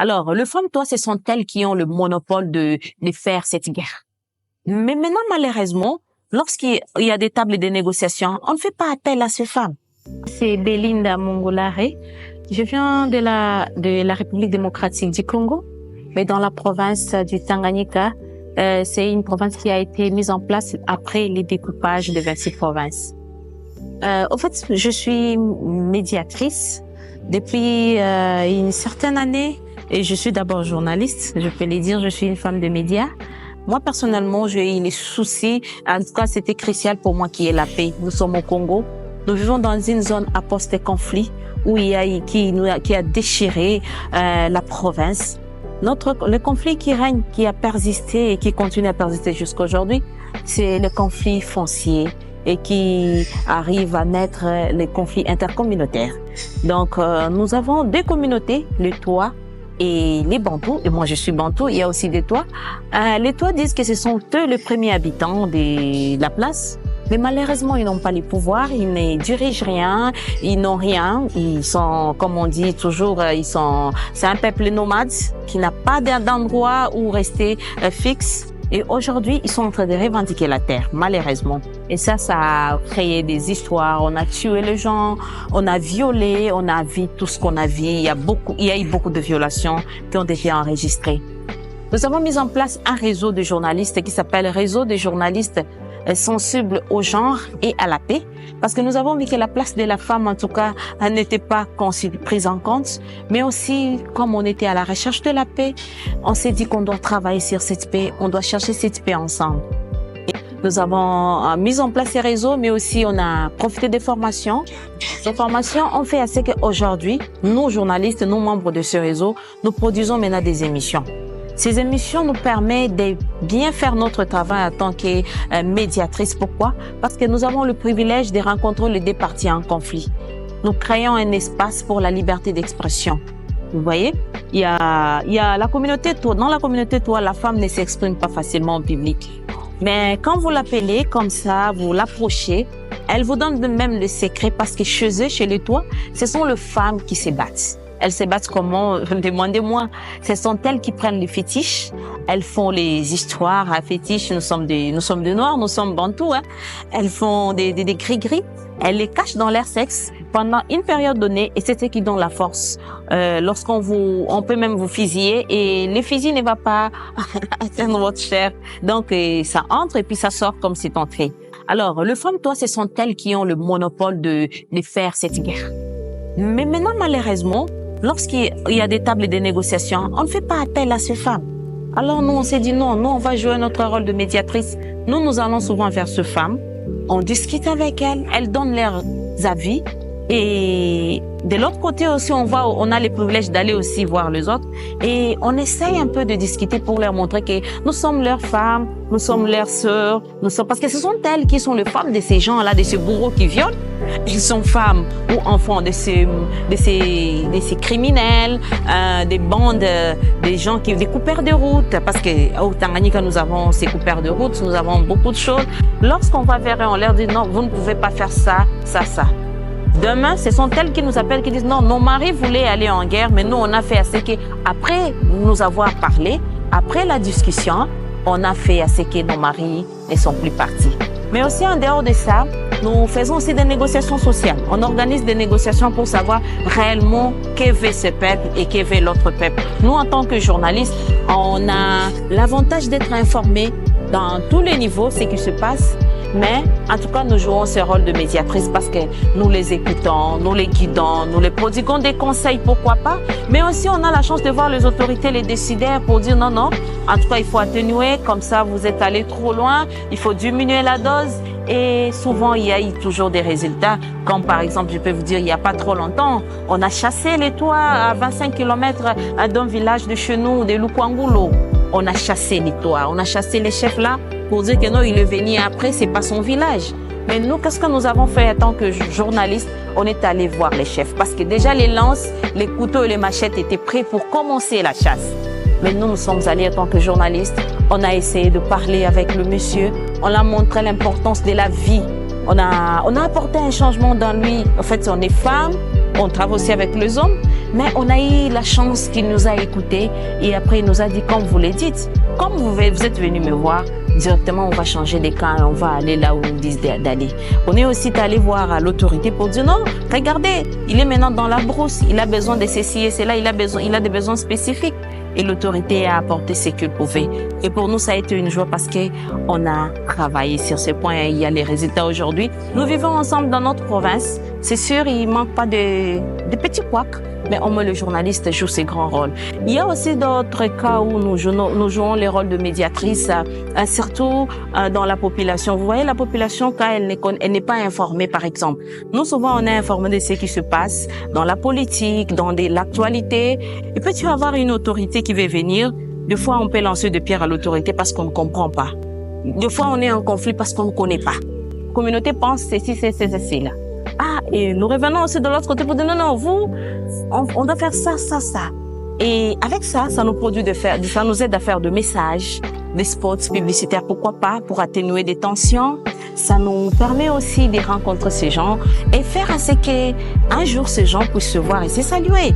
Alors, le femmes-toi, ce sont elles qui ont le monopole de faire cette guerre. Mais maintenant, malheureusement, lorsqu'il y a des tables de négociation, on ne fait pas appel à ces femmes. C'est Belinda Mongolare. Je viens de la République démocratique du Congo, mais dans la province du Tanganyika. C'est une province qui a été mise en place après les découpages de 26 provinces. En fait, je suis médiatrice depuis une certaine année et je suis d'abord journaliste. Je peux le dire, je suis une femme de médias. Moi, personnellement, j'ai eu les soucis. En tout cas, c'était crucial pour moi qu'il y ait la paix. Nous sommes au Congo. Nous vivons dans une zone à post-conflit où qui a déchiré la province. Le conflit qui règne, qui a persisté et qui continue à persister jusqu'à aujourd'hui, c'est le conflit foncier et qui arrive à naître les conflits intercommunautaires. Donc, nous avons deux communautés, les Tois et les Bantous. Et moi, je suis Bantou, il y a aussi des Tois. Les Tois disent que ce sont eux les premiers habitants de la place. Mais malheureusement, ils n'ont pas les pouvoirs, ils ne dirigent rien, ils n'ont rien. Ils sont, comme on dit toujours, c'est un peuple nomade qui n'a pas d'endroit où rester fixe. Et aujourd'hui, ils sont en train de revendiquer la terre, malheureusement. Et ça a créé des histoires. On a tué les gens, on a violé, on a vu tout ce qu'on a vu. Il y a eu beaucoup de violations qui ont été enregistrées. Nous avons mis en place un réseau de journalistes qui s'appelle Réseau des journalistes sensibles au genre et à la paix, parce que nous avons vu que la place de la femme, en tout cas, n'était pas prise en compte, mais aussi, comme on était à la recherche de la paix, on s'est dit qu'on doit travailler sur cette paix, on doit chercher cette paix ensemble. Et nous avons mis en place ces réseaux, mais aussi on a profité des formations. Ces formations ont fait assez qu'aujourd'hui, nous, journalistes, nous, membres de ce réseau, nous produisons maintenant des émissions. Ces émissions nous permettent de bien faire notre travail en tant que médiatrice. Pourquoi? Parce que nous avons le privilège de rencontrer les deux parties en conflit. Nous créons un espace pour la liberté d'expression. Vous voyez? Il y a la communauté Toa. Dans la communauté Toa, la femme ne s'exprime pas facilement en public. Mais quand vous l'appelez comme ça, vous l'approchez, elle vous donne même le secret parce que chez eux, chez les Toa, ce sont les femmes qui se battent. Elles se battent comment? Demandez-moi. Ce sont elles qui prennent les fétiches. Elles font les histoires à fétiches. Nous sommes des Noirs, nous sommes Bantous. Hein. Elles font des gris-gris. Elles les cachent dans leur sexe pendant une période donnée et c'est ce qui donne la force. On peut même vous fusiller et le fusil ne va pas atteindre votre chair. Donc, ça entre et puis ça sort comme c'est entré. Alors, le femmes-toi, ce sont elles qui ont le monopole de faire cette guerre. Mais maintenant, malheureusement, lorsqu'il y a des tables de négociation, on ne fait pas appel à ces femmes. Alors nous, on s'est dit non, nous, on va jouer notre rôle de médiatrice. Nous allons souvent vers ces femmes. On discute avec elles, elles donnent leurs avis. Et de l'autre côté aussi, on a le privilège d'aller aussi voir les autres. Et on essaye un peu de discuter pour leur montrer que nous sommes leurs femmes, nous sommes leurs sœurs, parce que ce sont elles qui sont les femmes de ces gens-là, de ces bourreaux qui violent. Ils sont femmes ou enfants de ces criminels, des bandes, des gens des coupeurs de route. Parce que au Tanganyika, nous avons ces coupeurs de route, nous avons beaucoup de choses. Lorsqu'on va vers eux, on leur dit non, vous ne pouvez pas faire ça, ça, ça. Demain, ce sont elles qui nous appellent, qui disent non, nos maris voulaient aller en guerre, mais nous, on a fait assez que, après nous avoir parlé, après la discussion, on a fait assez que nos maris ne sont plus partis. Mais aussi, en dehors de ça, nous faisons aussi des négociations sociales. On organise des négociations pour savoir réellement que veut ce peuple et que veut l'autre peuple. Nous, en tant que journalistes, on a l'avantage d'être informés dans tous les niveaux, ce qui se passe. Mais en tout cas, nous jouons ce rôle de médiatrice parce que nous les écoutons, nous les guidons, nous les prodiguons des conseils, pourquoi pas. Mais aussi, on a la chance de voir les autorités, les décideurs pour dire non, non. En tout cas, il faut atténuer, comme ça, vous êtes allé trop loin. Il faut diminuer la dose. Et souvent, il y a eu toujours des résultats. Comme par exemple, je peux vous dire, il n'y a pas trop longtemps, on a chassé les Tois à 25 km d'un village de chez nous, de Lukwangulo. On a chassé les Tois, on a chassé les chefs là pour dire que non, il est venu après, c'est pas son village. Mais nous, qu'est-ce que nous avons fait en tant que journalistes? On est allé voir les chefs parce que déjà les lances, les couteaux et les machettes étaient prêts pour commencer la chasse. Mais nous sommes allés en tant que journalistes, on a essayé de parler avec le monsieur, on a montré l'importance de la vie. On a apporté un changement dans lui. En fait, on est femme, On travaille aussi avec les hommes, mais on a eu la chance qu'il nous a écoutés et après il nous a dit, comme vous le dites, comme vous êtes venu me voir, directement on va changer les cas et on va aller là où on dit d'aller. On est aussi allé voir à l'autorité pour dire non, regardez, il est maintenant dans la brousse, il a besoin de ceci et cela, il a des besoins spécifiques. Et l'autorité a apporté ce qu'il pouvait. Et pour nous, ça a été une joie parce que on a travaillé sur ce point et il y a les résultats aujourd'hui. Nous vivons ensemble dans notre province. C'est sûr, il manque pas de petits couacs, mais au moins le journaliste joue ses grands rôles. Il y a aussi d'autres cas où nous jouons les rôles de médiatrice, surtout dans la population. Vous voyez, la population, quand elle n'est pas informée, par exemple. Nous, souvent, on est informé de ce qui se passe dans la politique, dans l'actualité. Et puis, tu vas avoir une autorité qui veut venir. Des fois, on peut lancer des pierres à l'autorité parce qu'on ne comprend pas. Des fois, on est en conflit parce qu'on ne connaît pas. La communauté pense ceci, c'est là. Ah, et nous revenons aussi de l'autre côté pour dire non, vous, on doit faire ça. Et avec ça, ça nous aide à faire des messages, des spots publicitaires, pourquoi pas, pour atténuer des tensions. Ça nous permet aussi de rencontrer ces gens et faire à ce que un jour ces gens puissent se voir et se saluer.